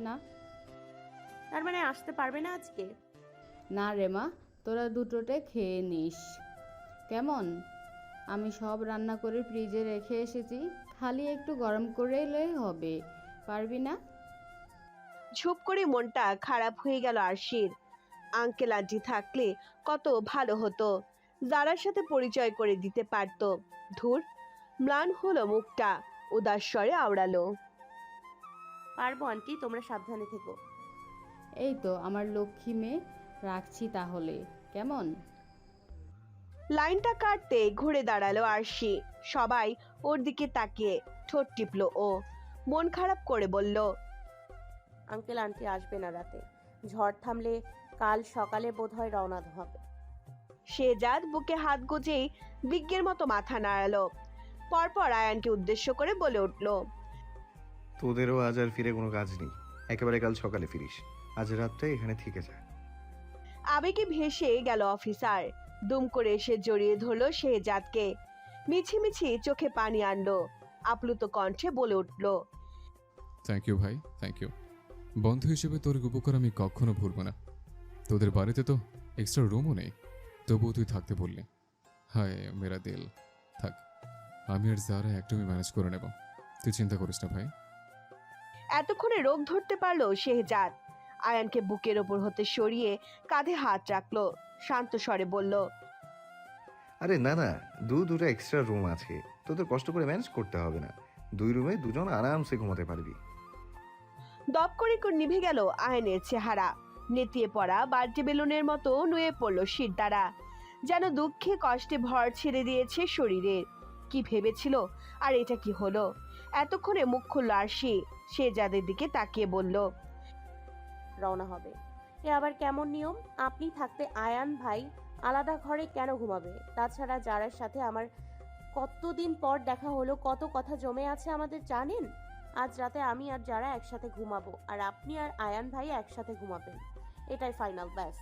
না। তার মানে আসতে পারবে না আজকে? না রে মা, তোরা দুটোতে খেয়ে নিস কেমন? আমি সব রান্না করে ফ্রিজে রেখে এসেছি, খালি একটু গরম করে এলেই হবে। পারবি না? ঝুপ করে মনটা খারাপ হয়ে গেল আরশির। আঙ্কেল আন্টি থাকলে কত ভালো হতো, যারার সাথে পরিচয় করে দিতে পারতো। ধুর, ম্লান হলো মুখটা, উদাস স্বরে আওড়ালো। পারবো আন্টি, তোমরা সাবধানে থেকো। এই তো আমার লক্ষ্মী মেয়ে, রাখছি তাহলে কেমন? লাইনটা কাটতে ঘুরে দাঁড়ালো আরশি। সবাই ওর দিকে তাকিয়ে ঠোঁট টিপলো ও। মন খারাপ করে বলল, আঙ্কেল আন্টি আসবে না রাতে, ঝড় থামলে কাল সকালে বোধহয় রওনা হবে। শেহজাদ বুকে হাত গুজেই বিজ্ঞের মতো মাথা নাড়ালো। পরপর আয়ানকে উদ্দেশ্য করে বলে উঠল, তোদেরও আজ আর ফিরে কোনো কাজ নেই, একেবারে কাল সকালে ফিরিস। আজ রাতটা এখানে থেকে যা। আবেগে ভেসে গেল অফিসার। দুম করে এসে জড়িয়ে ধরলো শেহজাদকে। মিছিমিছি চোখে পানি আনলো, আপ্লুত কণ্ঠে বলে উঠল, থ্যাংক ইউ ভাই, থ্যাংক ইউ। বন্ধু হিসেবে তোর উপকার আমি কখনো ভুলব না। তোদের বাড়িতে তো এক্সট্রা রুমও নেই, তবুও তুই থাকতে বললি। হায় মেরা দিল। থাক, আমি আর যারা একদমই ম্যানেজ করে নেব, তুই চিন্তা করিস না ভাই। এতক্ষণে রোগ ধরতে পারলো শেহজাদ। আয়ানকে বুকের ওপর হতে সরিয়ে কাঁধে হাত রাখলো, শান্ত স্বরে বলল, আরে না না, দুটো এক্সট্রা রুম আছে, তোদের কষ্ট করে ম্যানেজ করতে হবে না। 2 রুমে 2 জন আরামসে ঘুমাতে পারবি। দপ করে নিভে গেল আয়নের চেহারা। নেতিয়ে পড়া বাল্টি বেলুনের মতো নুয়ে পড়ল শির দ্বারা, যেন দুঃখে কষ্টে ভর ছেড়ে দিয়েছে শরীরের। কি ভেবেছিল, আর এটা কি হলো? এতক্ষণে মুখ খুলল আরশি, শেহজাদের দিকে তাকিয়ে বলল, রওনা হবে। এ আবার কেমন নিয়ম? আপনি থাকতে আয়ান ভাই আলাদা ঘরে কেন ঘুমাবে? তাছাড়া যারার সাথে আমার কতদিন পর দেখা হলো, কত কথা জমে আছে আমাদের জানেন? আজ রাতে আমি আর যারা একসাথে ঘুমাবো, আর আপনি আর আয়ান ভাই একসাথে ঘুমাবেন, এটাই ফাইনাল, ব্যাস।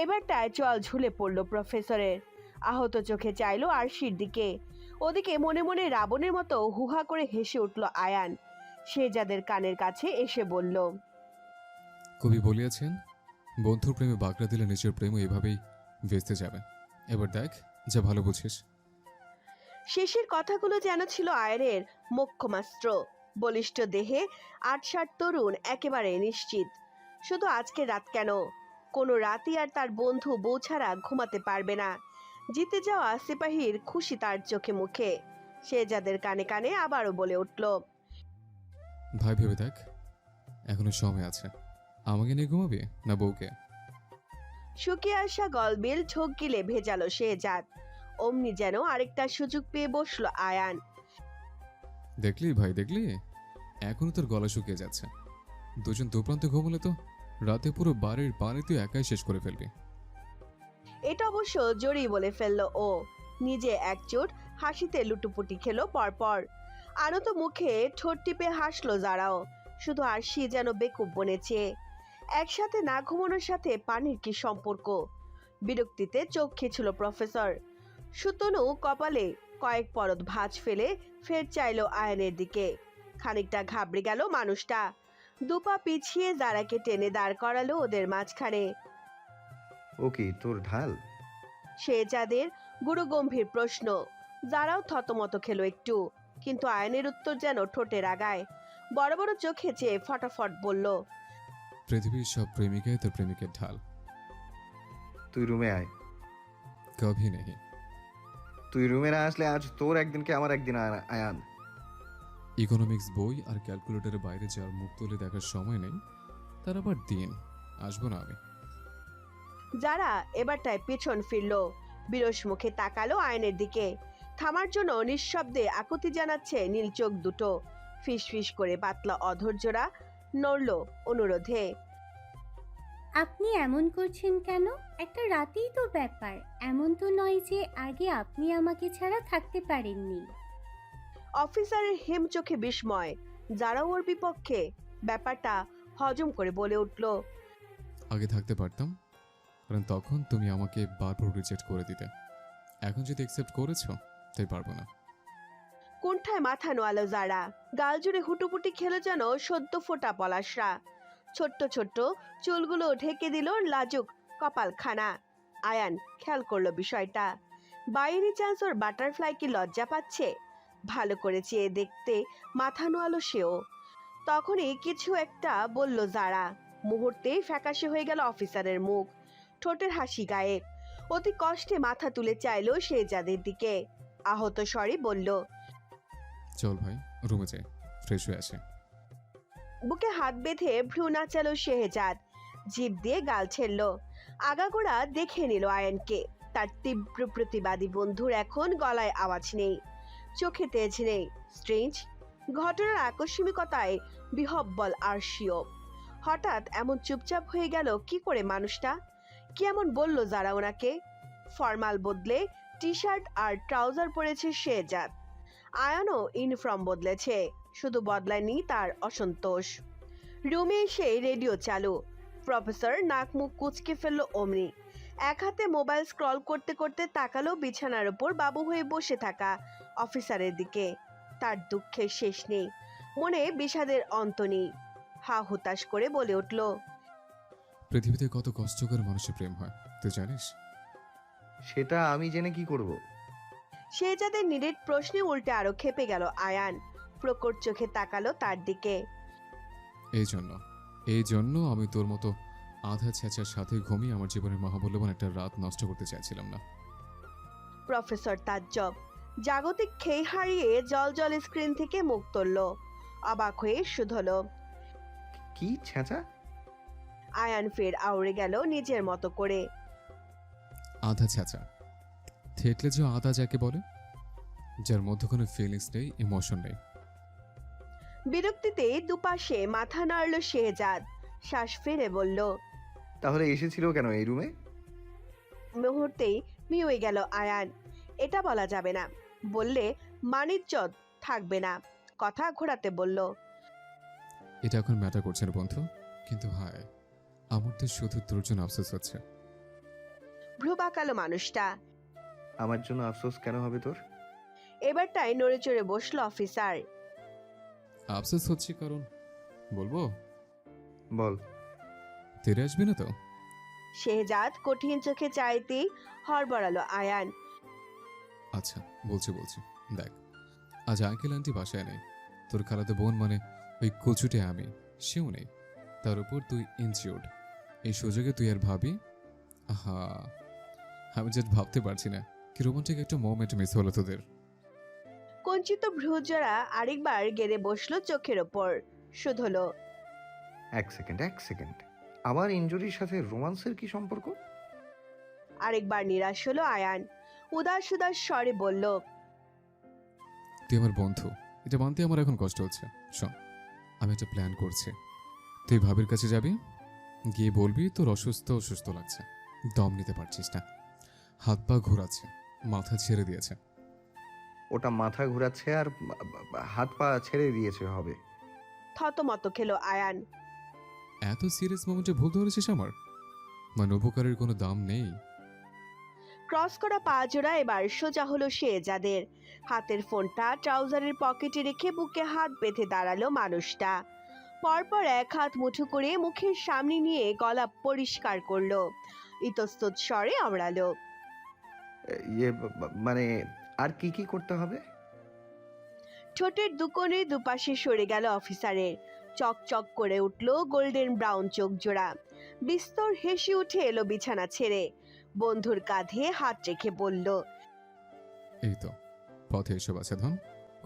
এবারটায় জল ঝুলে পড়ল প্রফেসরের। আহত চোখে চাইলো আরশির দিকে। ওদিকে মনে মনে রাবণের মতো হুহা করে হেসে উঠল আয়ান। শেহজাদের কানের কাছে এসে বলল, কবি বলিয়াছেন, বন্ধুর প্রেমে বাগড়া দিলে নিজের প্রেমও এভাবেই ভেস্তে যাবে। এবার দেখ, যা ভালো বুঝিস। শেষের কথাগুলো যেন ছিল আয়নের মোক্ষমাস্ত্র। বলিষ্ঠ দেহে ৬৮ তরুণ একেবারে নিশ্চিত, শুধু আজকে রাত কেন, কোনো রাতই আর তার বন্ধু বউ ছাড়া ঘুমাতে পারবে না। জিতে যাওয়া সিপাহীর খুশি তার চোখে মুখে। সে যাদের কানে কানে আবারও বলে উঠল, ভাই ভেবে দেখ, এখনো সময় আছে। আমাকে নিয়ে ঘুমাবি না বউকে? শুকিয়ে আসা গলবিল ঝোঁক গিলে ভেজালো শেহজাদ। অমনি যেন আরেকটা সুযোগ পেয়ে বসলো আয়ান। দেখলি ভাই, দেখলি, এখনো তোর গলা শুকিয়ে যাচ্ছে। দুজন দুপ্রান্তে ঘুমলে তো রাতে পুরো বাড়ির পানি তুই একাই শেষ করে ফেলবি। এটা অবশ্য জোরেই বলে ফেললো ও। নিজে একচোট হাসিতে লুটুপুটি খেলো পরপর। আনত মুখে ঠোঁট টিপে হাসলো যারাও। শুধু আরশি যেন বেকুব বনেছে। একসাথে না ঘুমানোর সাথে পানির কি সম্পর্ক? বিরক্তিতে চোখ খিঁচল প্রফেসর। সুতনু কপালে কয়েক পরত ভাঁজ ফেলে ফের চাইলো আয়নের দিকে। খানিকটা ঘাবড়ে গেল মানুষটা। দুপা পিছিয়ে যারাকে টেনে দাঁড় করালো ওদের মাঝখানে। ও কি তোর ঢাল? শেহজাদের গুরুগম্ভীর প্রশ্ন। যারাও থতমত খেলো একটু, কিন্তু আয়নের উত্তর যেন ঠোঁটের আগায়। বড় বড় চোখে চেয়ে ফটাফট বলল, পৃথিবীর সব প্রেমিকাই তোর প্রেমিকের ঢাল। তুই রুমে আয়। কভি নেই। তুই রুমে না আসলে আজ তোর একদিন কে আমার একদিন, আয়ান। ইকোনমিক্স বই আর ক্যালকুলেটরের বাইরে যাওয়ার মুখ তুলে দেখার সময় নেই, তার আবার দিন আসবো না আমি। যারা এবারটায় পেছন ফিরল, বিরস মুখে তাকালো আয়নের দিকে। থামার জন্য নিঃশব্দে আকুতি জানাচ্ছে নীল চোখ দুটো। ফিস ফিস করে পাতলা অধৈর্যরা নড়ল অনুরোধে। আপনি এমন করছেন কেন? একটা রাতেই তো ব্যাপার, এমন তো নয় যে আগে আপনি আমাকে ছাড়া থাকতে পারেননি। অফিসারের হেম চোখে বিস্ময়। যারা ওর বিপক্ষে, ব্যাপারটা হজম করে বলে উঠল, আগে থাকতে পারতাম, কারণ তখন তুমি আমাকে বারবার রিজেক্ট করে দিতে। এখন যদি অ্যাকসেপ্ট করেছো, তাই পারবো না। কোনঠায় মাথা নোয়ালো যারা, গাল জুড়ে হুটুপুটি খেলো যেন সদ্য ফোটা পলাশরা। ছোট্ট ছোট্ট চুলগুলো ঢেকে দিল লাজুক কপালখানা। আয়ান খেয়াল করলো বিষয়টা। বাইরে চান্স ওর বাটারফ্লাই কি লজ্জা পাচ্ছে? ভালো করে চেয়ে দেখতে মাথা নোয়ালো সেও। তখনই কিছু একটা বলল যারা। মুহূর্তেই ফ্যাকাশে হয়ে গেল অফিসারের মুখ, ঠোঁটের হাসি গায়েব। অতি কষ্টে মাথা তুলে চাইলো শেহজাদের দিকে। আহত স্বরে বলল, চল ভাই, রুমে যাই, ফ্রেশ হয়ে আসে। বুকে হাত বেঁধে ভ্রু নাচালো শেহজাদ, জিভ দিয়ে গাল ছেড়ল। আগাগোড়া দেখে নিল আয়ানকে। তার তীব্র প্রতিবাদী বন্ধুর এখন গলায় আওয়াজ নেই, চোখে তেজ নেই। স্ট্রেঞ্জ ঘটনার আকস্মিকতায় বিহব্বল আরশিও। হঠাৎ এমন চুপচাপ হয়ে গেল কি করে মানুষটা? কি এমন বলল যারা ওনাকে? ফর্মাল বদলে টি শার্ট আর ট্রাউজার পরেছে শেহজাদ। আয়ানও ইউনিফর্ম বদলেছে, শুধু বদলায়নি তার অসন্তোষ। রুমে এসে রেডিও চালু। প্রফেসর নাক মুখ কুচকে ফেললো অমনি। এক হাতে মোবাইল স্ক্রল করতে করতে তাকালো বিছানার উপর বাবু হয়ে বসে থাকা অফিসারের দিকে। তার দুঃখের শেষ নেই, মনে বিষাদের অন্ত নেই। হা হুতাশ করে বলে উঠল, পৃথিবীতে কত কষ্টকর মানুষের প্রেম হয় তুই জানিস? সেটা আমি জেনে কি করব? শেহজাদের নিরেট প্রশ্নে উল্টে আরো খেপে গেল আয়ান। প্রকট চোখে তাকালো তার দিকে। এই জন্য আমি তোর মতো আধা ছেঁচার সাথে ঘুমিয়ে আমার জীবনের মহামূল্যবান একটা রাত নষ্ট করতে চাইছিলাম না। প্রফেসর তাজ্জব জাগতিক খেই হারিয়ে জল জল স্ক্রিন থেকে মুখ তুলল। অবাক হয়ে শুধলো। কি ছেঁচা? আয়ান ফের আউড়ে গেল নিজের মতো করে। আধা ছেঁচা থেতলে যে আধা যাকে বলে, যার মধ্যে কোনো ফিলিংস নেই, ইমোশন নেই। বিরক্তিতে দুপাশে মাথা নাড়ল শেহজাদ, শ্বাস ফেলে বলল। তাহলে এসেছিল কেন এই রুমে? মুহূর্তেই মিউয়ে গেল আয়ান। এটা বলা যাবে না, বললে মানিজ্জত থাকবে না। কথা ঘোরাতে বলল, এটা এখন ম্যাটার করছে না বন্ধু, কিন্তু হায় আমার তো শুধু তোর জন্য আফসোস হচ্ছে। ভ্রু বাঁকালো মানুষটা। আমার জন্য আফসোস কেন হবে তোর? এবারটাই নড়ে চড়ে বসলো অফিসার। আফসোস হচ্ছে কারণ বলবো? বল। তেরে আসবি না তো? শেহজাদ কঠিন চোখে চাইতেই হড়বড়ালো আয়ান। আচ্ছা বলছি, দেখ আজ আঙ্কেল আন্টি বাসায় নেই। তোর খালাতো বোন মানে ওই কচুটে আমি, সেও নেই। তার উপর তুই ইনজিওর্ড। এই সুযোগে তুই আর ভাবি, আহা আমি জাস্ট ভাবতে পারছি না কি রোমান্টিক একটা মোমেন্ট মিস হলো তোদের। কঞ্চিত ভ্রুজোড়া আরেকবার গেড়ে বসলো চোখের ওপর, শুধলো। এক সেকেন্ড, আমার ইনজুরির সাথে রোমান্সের কি সম্পর্ক? আরেকবার নিরাশ হলো আয়ান, উদাস উদাস স্বরে বলল, তুই আমার বন্ধু, এটা মানতে আমার এখন কষ্ট হচ্ছে। শোন, আমি একটা প্ল্যান করছি। তুই ভাবির কাছে যাবি, গিয়ে বলবি তোর অসুস্থ লাগছে, দম নিতে পারছিস না, হাত পা ঘোরাচ্ছে, মাথা ছেড়ে দিয়েছে। ওটা মাথা ঘোরাচ্ছে আর হাত পা ছেড়ে দিয়েছে হবে? থতমত খেলো আয়ান। এত সিরিয়াস মোমেন্টে ভুল ধরেছিস আমার? মানে উপকারের কোনো দাম নেই? ক্রস করা পা জোড়া এবার সোজা হলো শেহজাদের। হাতের ফোনটা ট্রাউজারের পকেটে রেখে বুকে হাত বেঁধে দাঁড়ালো মানুষটা। পরপর এক হাত মুঠো করে মুখের সামনে নিয়ে গলা পরিষ্কার করলো, ইতস্তত স্বরে আমড়ালো। ইয়ে মানে আর কি কি করতে হবে? ঠোঁটের দুকোণে দুপাশে সরে গেল অফিসারের। চকচক করে উঠল গোল্ডেন ব্রাউন চোখ জোড়া। বিস্তর হেসে উঠে এলো বিছানা ছেড়ে, বন্ধুর কাঁধে হাত রেখে বলল, এই তো পথে এসব আছে ধন,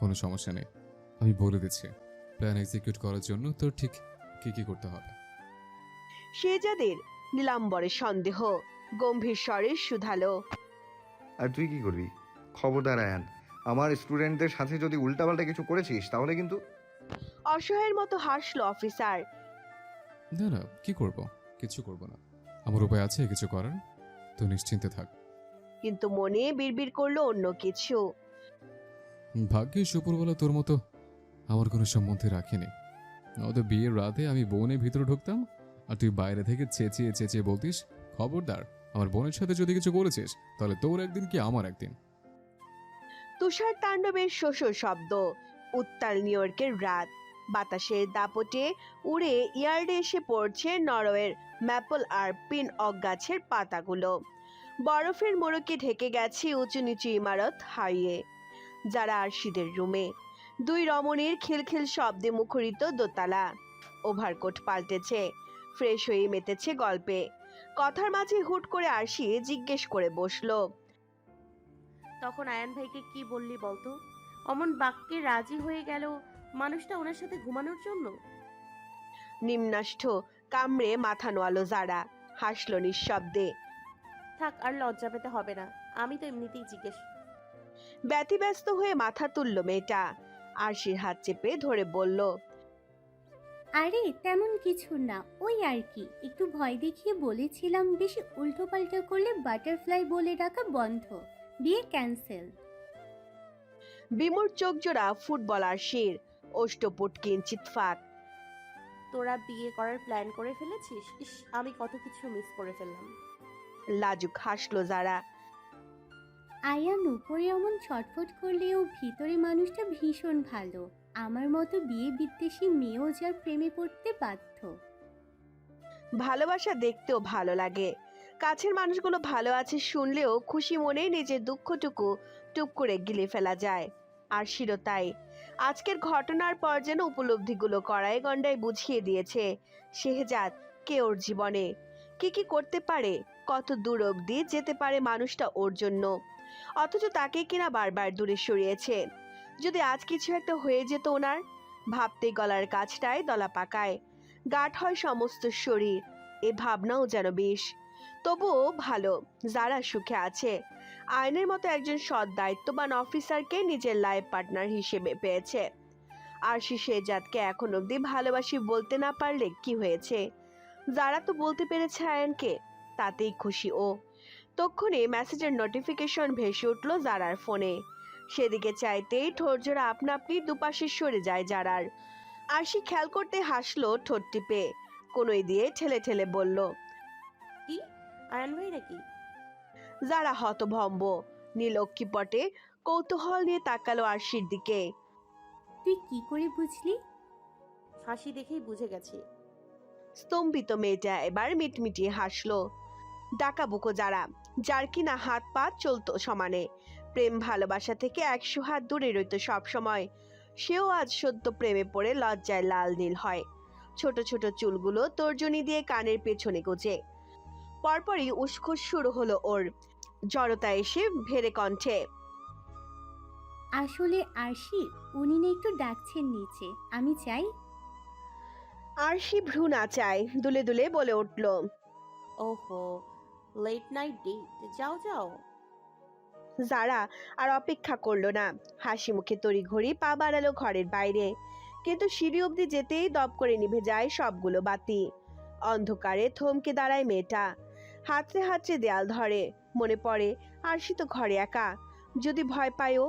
কোনো সমস্যা নেই। আমি বলে দিচ্ছি প্ল্যান এক্সিকিউট করার জন্য তোর ঠিক কি কি করতে হবে। শেহজাদের নীলাম্বরে সন্দেহ, গম্ভীর স্বরে শুধালো, আর তুই কি করবি? খবরদার আয়ান, আমার স্টুডেন্টদের সাথে যদি উল্টাপাল্টা কিছু করেছিস তাহলে কিন্তু। অসহায়ের মতো হাসলো অফিসার। না কি করব, কিছু করব না। আমার উপায় আছে কিছু করার, তুই নিশ্চিন্তে থাক। কিন্তু মনে বিড়বিড় করলো অন্য কিছু। ভাগ্যে সুপুরবেলা তোর মতো আমার কোনো সম্বন্ধে রাখিনি। নয়তো বিয়ের রাতে আমি বোনের ভিতরে ঢুকতাম আর তুই বাইরে থেকে চেঁচিয়ে চেঁচিয়ে বলতিস, খবরদার আমার বোনের সাথে যদি কিছু করেছিস তাহলে তোর একদিন কি আমার একদিন। তুষার তাণ্ডবের শোষ শব্দ, উত্তাল নিউ ইয়র্কের রাত, বাতাসের দাপটে উড়ে ইয়ার্ডে এসে পড়ছে নরওয়ের ম্যাপল আর পিন ওক গাছের পাতাগুলো। বরফের মোড়কে ঢেকে গেছে উঁচু নিচু ইমারত হারিয়ে। যারা আরশিদের রুমে, দুই রমণীর খিলখিল শব্দে মুখরিত দোতলা। ওভারকোট পাল্টেছে, ফ্রেশ হয়ে মেতেছে গল্পে। কথার মাঝে হুট করে আরশি জিজ্ঞেস করে বসলো, তখন আয়ান ভাইকে কি বললি বলতো? অমন বাক্যে রাজি হয়ে গেল মানুষটা ওনার সাথে ঘুমানোর জন্য। নিম্নাষ্ঠ কামড়ে মাথা নোয়ালো যারা, হাসলো নিঃশব্দে। থাক, আর লজ্জা পেতে হবে না, আমি তো এমনিতেই জিজ্ঞেস। ব্যতিব্যস্ত হয়ে মাথা তুলল মেয়েটা, আরশির হাত চেপে ধরে বলল, আরে তেমন কিছু না, ওই আর কি, একটু ভয় দেখিয়ে বলেছিলাম বেশি উল্টোপাল্টা করলে বাটারফ্লাই বলে ডাকা বন্ধ, বিয়ে ক্যান্সেল। বিমূর চোখ জোড়া ফুটবল আরশির, অষ্টপুট কিঞ্চিত ফাঁক। তোরা বিয়ে করার প্ল্যান করে ফেলেছিস? ইস, আমি কত কিছু মিস করে ফেললাম। লাজুক হাসলো যারা। আয়ান উপরে এমন ছটফট করলেও ভিতরে মানুষটা ভীষণ ভালো, আমার মতো বিয়ে বিদ্বেষী মেয়েও যার প্রেমে পড়তে বাধ্য। ভালোবাসা দেখতেও ভালো লাগে, কাছের মানুষগুলো ভালো আছে শুনলেও খুশি মনে নিজের দুঃখটুকু টুক করে গিলে ফেলা যায়। আরশিরও তাই। আজকের ঘটনার পর যেন উপলব্ধিগুলো কড়ায় গন্ডায় বুঝিয়ে দিয়েছে শেহজাদ কে ওর জীবনে, কি কি করতে পারে, কত দূর অবধি যেতে পারে মানুষটা ওর জন্য, অথচ তাকে কিনা বারবার দূরে সরিয়েছে। যদি আজ কিছু একটা হয়ে যেত ওনার, ভাবতে গলার কাছটায় দলা পাকায়, গাঢ় হয় সমস্ত শরীর। এ ভাবনাও যেন বেশ। তবুও ভালো যারা সুখে আছে, আইনের মতো একজন সৎ দায়িত্ববান অফিসারকে নিজের লাইফ পার্টনার হিসেবে পেয়েছে। আর শেহজাদকে এখন অবধি ভালোবাসি বলতে না পারলে কি হয়েছে, যারা তো বলতে পেরেছে আয়নকে, তাতেই খুশি ও। তক্ষুনি মেসেজের নোটিফিকেশন ভেসে উঠল জারার ফোনে। সেদিকে চাইতেই ঠোঁট জোড়া আপনা আপনি দুপাশে সরে যায় জারার। আরশি খেয়াল করতে হাসলো ঠোঁট টিপে, কোনোই দিয়ে ঠেলে ঠেলে বলল, কি, আয়ান ভাই নাকি? যারা হতভম্ব, নীলক্ষীপটে কৌতূহল নিয়ে তাকালো আরশির দিকে। তুই কি করে বুঝলি? হাসি দেখেই বুঝে গেছি। স্তম্ভিত মেয়েটা এবার মিটমিটিয়ে হাসলো। ডাকাবুকো যারা, যার কিনা হাত পা চলতো সমানে, প্রেম ভালোবাসা থেকে 100 হাত দূরে রইত সব সময়, সেও আজ সদ্য প্রেমে পড়ে লজ্জায় লাল নীল হয়। ছোট ছোট চুলগুলো তর্জনী দিয়ে কানের পেছনে গোজে। পরপরই উসখুস শুরু হলো ওর, জড়তা এসে ভেড়ে কণ্ঠে, আসলে আরশি, উনি না একটু ডাকছেন নিচে, আমি চাই। আরশি ভ্রু নাচায়, দুলে দুলে বলে উঠল, ওহো, লেট নাইট ডেট, যাও যাও। যারা আর অপেক্ষা করলো না, হাসি মুখে তড়িঘড়ি পা বাড়ালো ঘরের বাইরে। কিন্তু সিঁড়ি অবধি যেতেই দপ করে নিভে যায় সবগুলো বাতি। অন্ধকারে থমকে দাঁড়ায় মেয়েটা, হাতড়ে হাতড়ে দেয়াল ধরে। মনে পড়ে আরশি তো ঘরে একা, যদি ভয় পায়ও।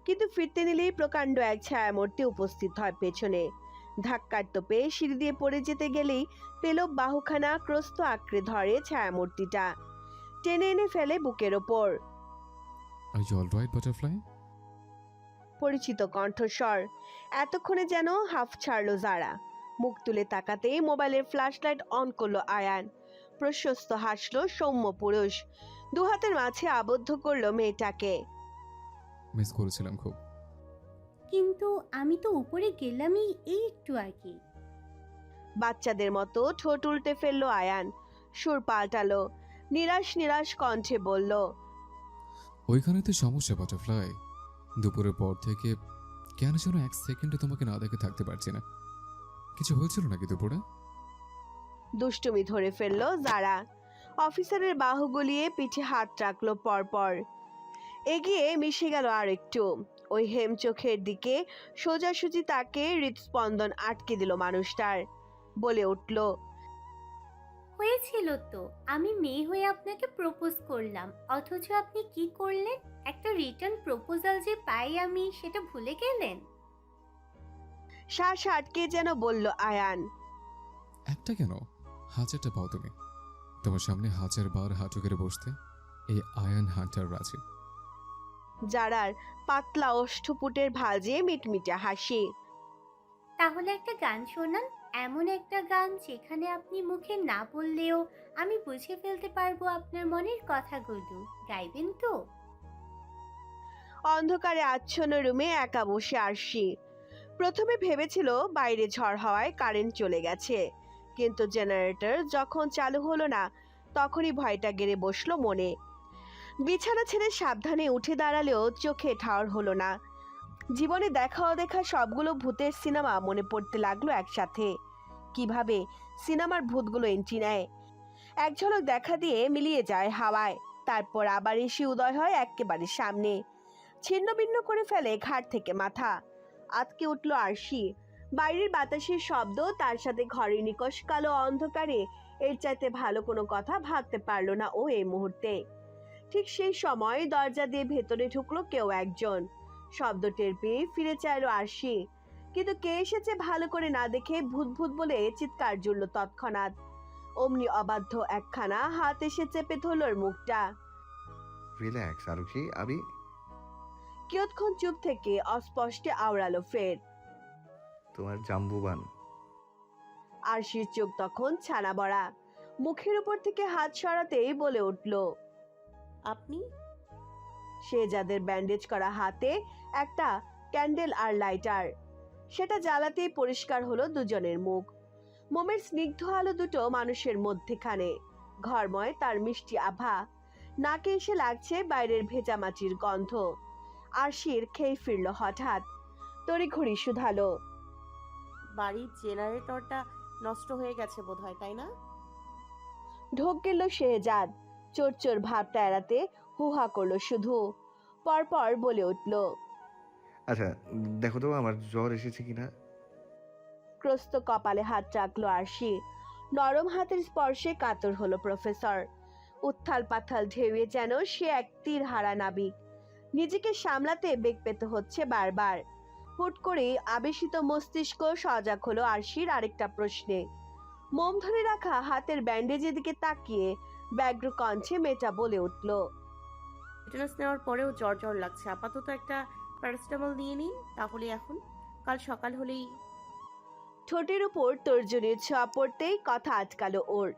কিন্তু ফিরতে নিলেই প্রকাণ্ড এক ছায়ামূর্তি উপস্থিত হয় পেছনে। ধাক্কার তোপে সিঁড়ি দিয়ে পড়ে যেতে গেলেই পেল বাহুখানা ক্রস্ত আঁকড়ে ধরে ছায়ামূর্তিটা, টেনে এনে ফেলে বুকের ওপর। Are you alright butterfly? পরিচিত কণ্ঠস্বর। এতক্ষণে যেন হাফ ছাড়লো যারা। মুখ তুলে তাকাতেই মোবাইলের ফ্ল্যাশ লাইট অন করলো আয়ান। প্রশস্ত হাসলো সৌম্য পুরুষ, দু হাতের মাঝে আবদ্ধ করলো মেয়েটাকে। মিস করেছিলাম খুব। কিন্তু আমি তো উপরে গেলামই এই একটু আগে। বাচ্চাদের মতো ঠোঁট উল্টে ফেললো আয়ান, সুর পাল্টালো, নিরাশ নিরাশ কণ্ঠে বলল, ওইখানে তো সমস্যা বাটারফ্লাই, দুপুরের পর থেকে কেন যেন 1 সেকেন্ডে তোমাকে না দেখে থাকতে পারছি না। কিছু হয়েছিল নাকি দুপুরে? দুষ্টুমি ধরে ফেললো যারা। অফিসারের বাহু গলিয়ে পিঠে হাত রাখলো পরপর, এগিয়ে মিশে গেল আর একটু। ওই হেম চোখের দিকে সোজাসুজি তাকে হৃদস্পন্দন আটকে দিল মানুষটার। বলে উঠল, হয়েছিল তো, আমি মেয়ে হয়ে আপনাকে প্রপোজ করলাম, অথচ আপনি কি করলেন? একটা রিটার্ন প্রপোজাল যে পাই আমি, সেটা ভুলে গেলেন? শ্বাস আটকে যেন বলল আয়ান। একটা কেন, 1000টা পাও তুমি। তোমার সামনে 1000 বার হাঁটু করে বসতে এই আয়ান হান্টার আছে। যারার পাতলা ওষ্ঠপুটের ভাঁজে মিটমিটে হাসি। তাহলে একটা গান শোনান, এমন একটা গান যেখানে আপনি মুখে না বললেও আমি বুঝে ফেলতে পারবো আপনার মনের কথাগুলো। গাইবেন তো? অন্ধকারে আচ্ছন্ন রুমে একা বসে আরশি। প্রথমে ভেবেছিল বাইরে ঝড় হওয়ায় কারেন্ট চলে গেছে, কিন্তু জেনারেটর যখন চালু হলো না তখনই ভয়টা গেড়ে বসলো মনে। বিছানা ছেড়ে সাবধানে উঠে দাঁড়ালেও চোখে ঠাওর হলো না। জীবনে দেখা অদেখা সবগুলো ভূতের সিনেমা মনে পড়তে লাগলো একসাথে। কিভাবে সিনেমার ভূতগুলো এন্ট্রি নেয়, এক ঝলক দেখা দিয়ে মিলিয়ে যায় হাওয়ায়, তারপর আবার এসে উদয় হয় একেবারে সামনে, ছিন্ন ভিন্ন করে ফেলে ঘাট থেকে মাথা। আতকে উঠল আরশি। বাইরের বাতাসের শব্দ, তার সাথে ঘরের নিকষ কালো অন্ধকারে এর চাইতে ভালো কোনো কথা ভাবতে পারলো না ও এই মুহূর্তে। ঠিক সেই সময় দরজা দিয়ে ভেতরে ঢুকলো কেউ একজন। শব্দ টের পেয়ে ফিরে চাইলো আরশি, কিন্তু কে এসেছে ভালো করে না দেখে ভূত ভূত বলে চিৎকার জুড়ল তৎক্ষণাৎ। অমনি অবাধ্য একখানা হাত এসে চেপে ধরল ওর মুখটা। রিল্যাক্স আরুষি, আমি কিয়ৎক্ষণ চুপ থেকে অস্পষ্টে আওড়ালো ফের, তোমার জাম্বুবান। আরশির চোখ তখন ছানা বড়া। মুখের উপর থেকে হাত সরাতেই বলে উঠল, আপনি? শেহজাদের ব্যান্ডেজ করা হাতে একটা ক্যান্ডেল আর লাইটার। সেটা জ্বালাতেই পরিষ্কার হলো দুজনের মুখ। মোমের স্নিগ্ধ আলো দুটো মানুষের মধ্যেখানে, ঘরময় তার মিষ্টি আভা। নাকে এসে লাগছে বাইরের ভেজা মাটির গন্ধ। আরশির খেয়ে ফিরল হঠাৎ, তড়িঘড়ি শুধালো, বাড়ির জেনারেটরটা নষ্ট হয়ে গেছে বোধহয়, তাই না? ঢোক গেল শেহজাদ। চোর চোর ভাবটা এড়াতে হুহা করলো শুধু। পরপর বলে উঠল, আচ্ছা দেখো তো আমার জ্বর এসেছে কিনা। ক্রস্ত কপালে হাত রাখলো আরশি। নরম হাতের স্পর্শে কাতর হলো প্রফেসর। উত্থাল পাথাল ঢেউয়ে যেন সে এক তীর হারা নাবিক। নিজেকে সামলাতে বেগ পেতে হচ্ছে বারবার। হুট করে আবেশিত মস্তিষ্ক সজাগ হলো আরশির আরেকটা প্রশ্নে। মোম ধরে রাখা হাতের ব্যান্ডেজের দিকে তাকিয়ে ব্যগ্র কণ্ঠে মেয়েটা বলে উঠল, টিটানাস নেওয়ার পরেও জ্বর জ্বর লাগছে, আপাতত একটা প্যারাসিটামল নিয়ে নিন, তাহলে এখন কাল সকাল হলেই। ঠোঁটের উপর তর্জনীর ছোঁয়া পড়তেই কথা আটকালো ওর।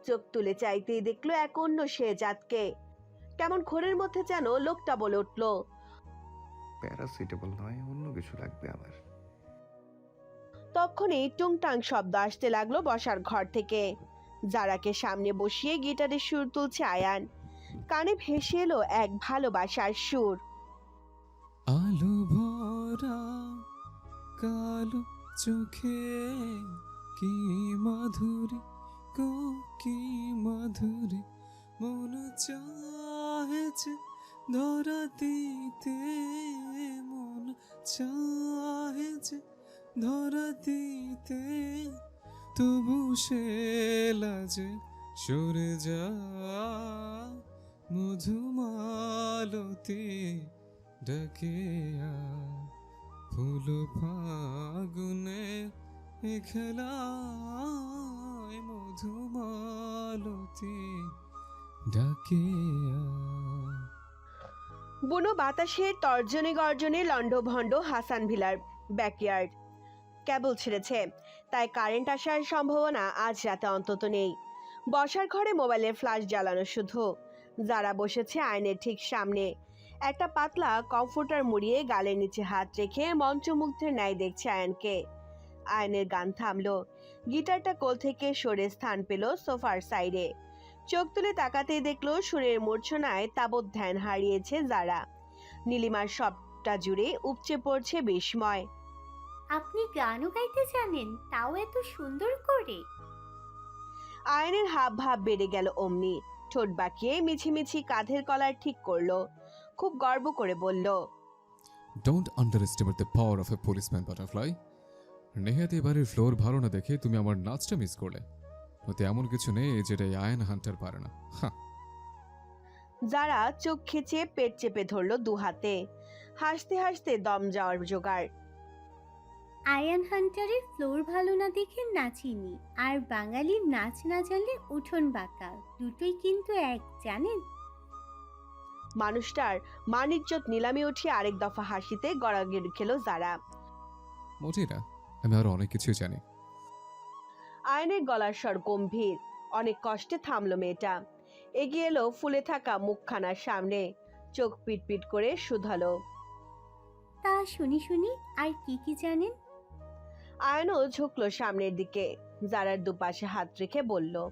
চোখ তুলে চাইতেই দেখলো এক অন্য শেহজাদকে। কেমন ঘোরের মধ্যে যেন লোকটা বলে উঠল, প্যারাসিটামল নয়, অন্য কিছু লাগবে আমার। তখনই টুংটাং শব্দ আসতে লাগলো বসার ঘর থেকে। যারাকে সামনে বসিয়ে গিটারের সুর তুলছে আয়ান। কানে ভেসে এলো এক ভালোবাসার সুর। আলো ভরা কালো চোখে কি মাধুরী গো, কি মাধুরী, মন চাহেছে ধরা দিতে, মন চাহেছে ধরা দিতে, তবু সে লাজে সরে যা, মধুমালতি ডাকে ফুল ফাগুনে খেলায়, মধুমালতি ডাকে বুনো বাতাসের তর্জনী গর্জনে লন্ডভন্ড হাসান ভিলার ব্যাকইয়ার্ড। কেবল ছেড়েছে, তাই কারেন্ট আসার সম্ভাবনা আজ রাতে অন্তত নেই। বসার ঘরে মোবাইলের ফ্ল্যাশ জ্বালানো শুধু। যারা বসেছে আয়নের ঠিক সামনে, একটা পাতলা কমফোর্টার মুড়িয়ে গালের নিচে হাত রেখে মন্ত্রমুগ্ধের ন্যায় দেখছে আয়নকে। আয়নের গান থামলো। গিটারটা কোল থেকে সরে স্থান পেল সোফার সাইডে। চোখ তুলে তাকাতেই দেখলো সুরের মূর্ছনায় তাবৎ ধ্যান হারিয়েছে যারা। নীলিমার সবটা জুড়ে উপচে পড়ছে বিস্ময়। আপনি গানও গাইতে জানেন, তাও এত সুন্দর করে? আয়নের হাব ভাব বেড়ে গেল অমনি। ঠোঁট বাঁকিয়ে মিছিমিছি কাঁধের কলার ঠিক করলো। খুব গর্ব করে বলল, don't under estimate the power of A policeman butterfly. নেহাত এবারের ফ্লোর ভালো না দেখে তুমি আমার নাচটা মিস করলে। ওতে এমন কিছু নেই যেটা আয়ন হান্টার পারে না। হ্যাঁ, যারা চোখ খেঁচে পেট চেপে ধরলো দু হাতে। হাসতে হাসতে দম যাওয়ার জোগাড়। আয়ান হান্টারের ফ্লোর ভালো না দেখে নাচিনি, আর বাঙালির নাচ না জানলে উঠোন বাঁকা, দুটোই কিন্তু এক, জানেন? মানুষটার মানিজ্জত নিলামে উঠিয়ে আরেক দফা হাসিতে গড়াগড়ি খেলো যারা। মোটেই না, আমি আরো অনেক কিছু জানি। আয়নের গলার স্বর গম্ভীর। অনেক কষ্টে থামলো মেয়েটা। এগিয়ে এলো ফুলে থাকা মুখখানার সামনে, চোখ পিটপিট করে শুধালো। তা শুনি শুনি, আর কি কি জানেন? আয়নও ঝুঁকলো সামনের দিকে, যারার দুপাশে হাত রেখে বলল,